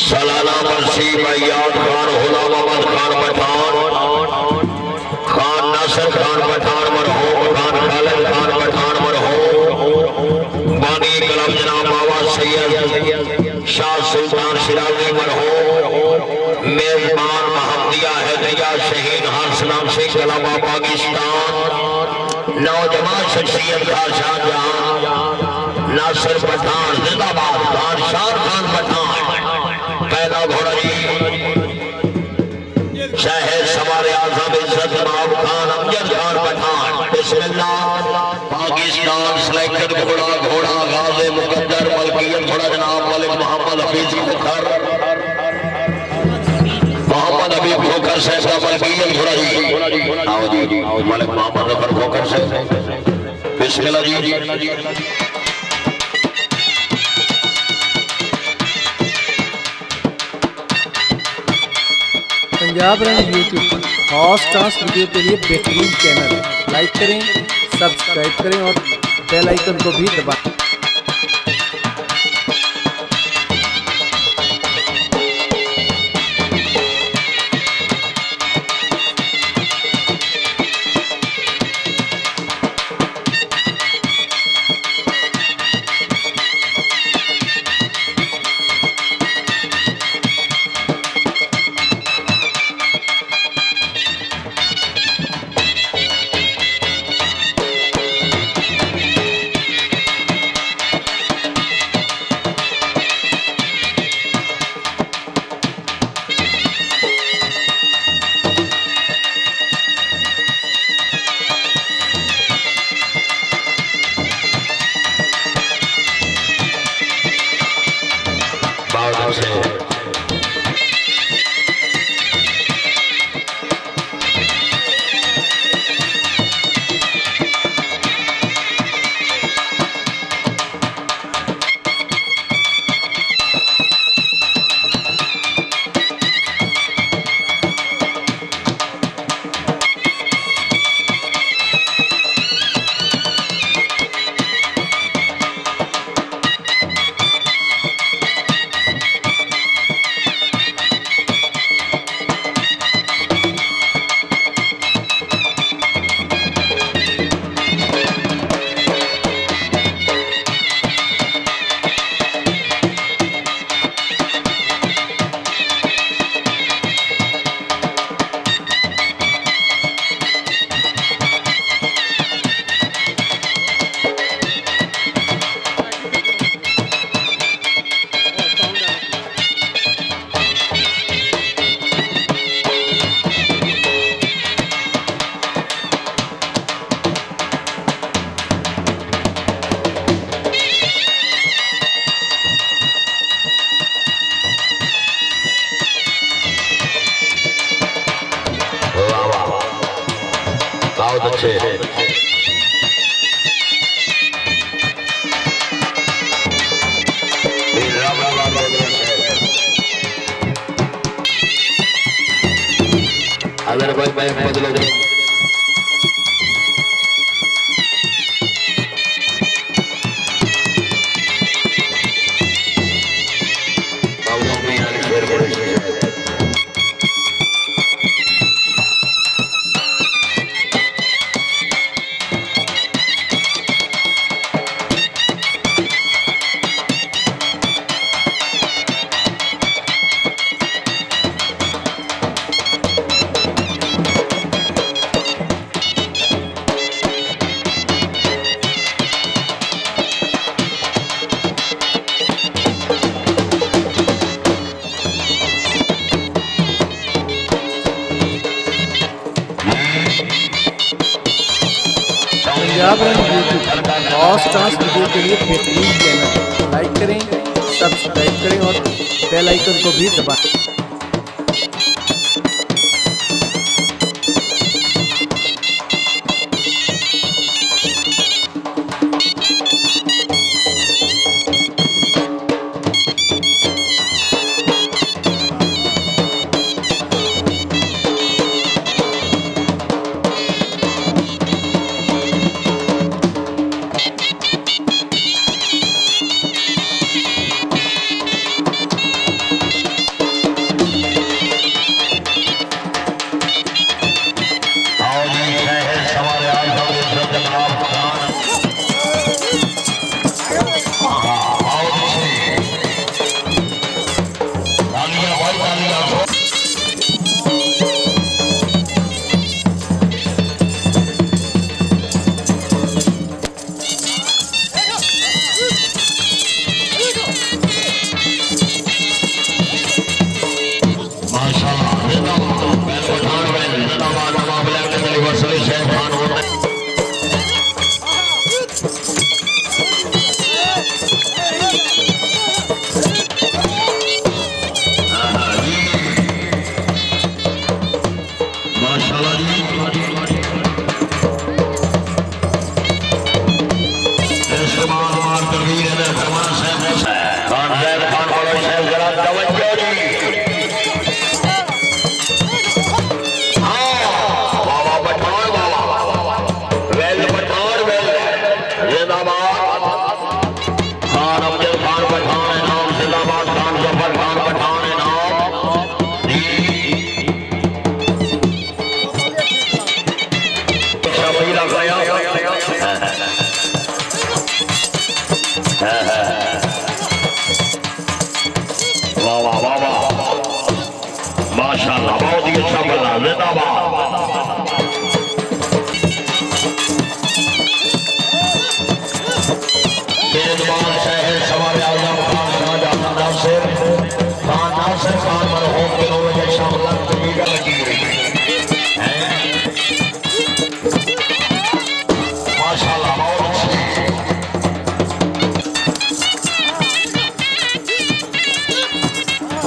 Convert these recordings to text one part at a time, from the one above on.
सलाना बरसी बयाद खान होला मोहम्मद खान पठान खान नासिर खान पठान मरहूम खान खालिद खान पठान मरहूम बानी कलम जनाब बाबा सैयद शाह सुल्तान शिराजी मरहूम मेजबान महमदिया हैदरिया शहीद हासनाम सिंह कलामा पाकिस्तान नौजवान शख्सियत का शाहजहां नासिर पठान जिंदाबाद खान शाह खान पठान पैदा घोड़ा शाहे सवारे आजम इज्जत नवाब खान अमजद खान पठान बिस्मिल्लाह पाकिस्तान सिलेक्टेड घोड़ा घोड़ा गाज़े मुकद्दर मलकियत घोड़ा जनाब मलिक मोहम्मद हफीज खोखर मोहम्मद हबीब खोखर से मलकियत घोड़ा जी आओ जी मलिक मोहम्मद जफर खोखर से बिस्मिल्लाह जी। Punjab run YouTube hot stars video के लिए बेहतरीन चैनल है। लाइक करें, सब्सक्राइब करें और बेल आइकन को भी दबाएं। बहुत अच्छे अगर भाई बदलो Punjab run YouTube hot stars video के लिए बेहतरीन चैनल है। लाइक करें, सब्सक्राइब करें और बेल आइकन को भी दबाएं। माशाल्लाह बहुत ही अच्छा बल्ला जिंदाबाद। मेजबान शहर सवार आजम खान शाहजहां नासिर खान मरहूम के लोगों के शामिल तरीका लगी हुई है माशाल्लाह बहुत अच्छी।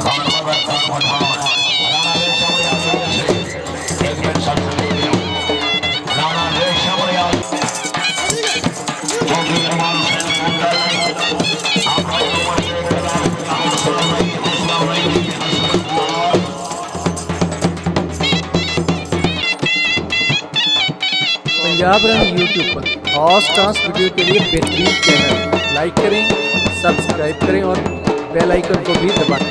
खान मगर खान पठान राणा रेशम रियाज से एक मिनट सब राणा रेशम रियाज चौधरी रमान पंजाब रन यूट्यूब पर हॉट डांस वीडियो के लिए बेहतरीन चैनल। लाइक करें, सब्सक्राइब करें और बेल आइकन को भी दबाएं।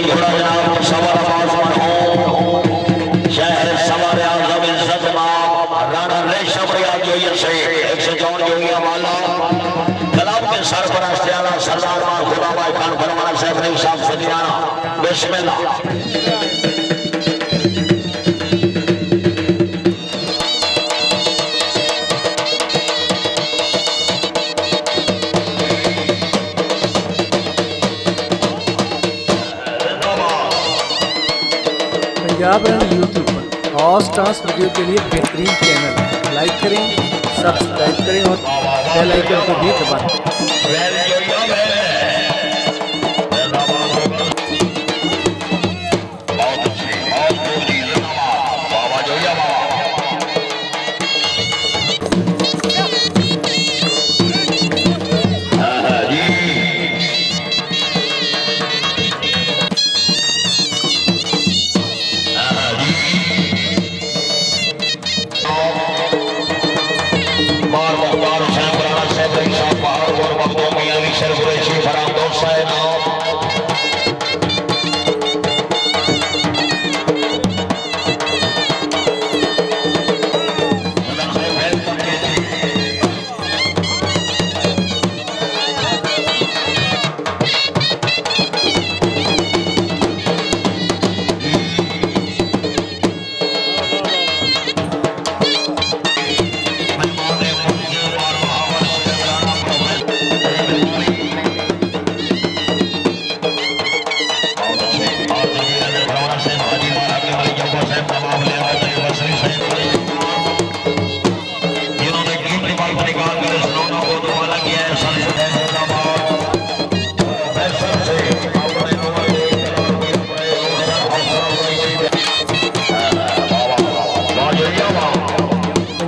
घोड़ा जनाब सवार शहर सवार आजम इज्जत नाम राणा रेशम रियाज से 154 जोगिया वाला कलाम के सरपरस्त आला सरदार खुदाबाई खान फरमाना साहब ने साहब सदियाना बिस्मिल्लाह। पंजाब रन यूट्यूब पर हॉट डांस वीडियो के लिए बेहतरीन चैनल। लाइक करें, सब्सक्राइब करें और बेल आइकन को भी दबाएं।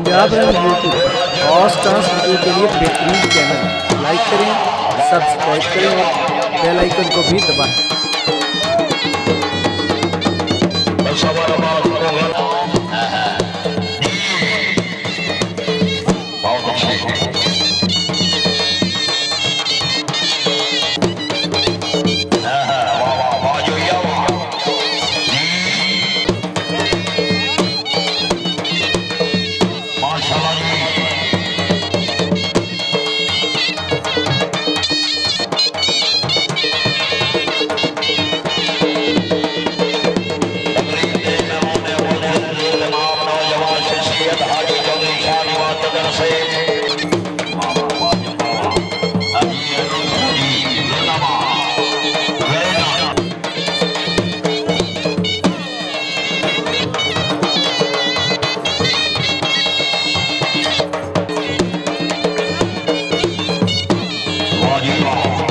Punjab run YouTube hot dance video के लिए बेहतरीन चैनल। लाइक करें, सब्सक्राइब करें और बेल आइकन को भी दबाएं। वाह जी वाह।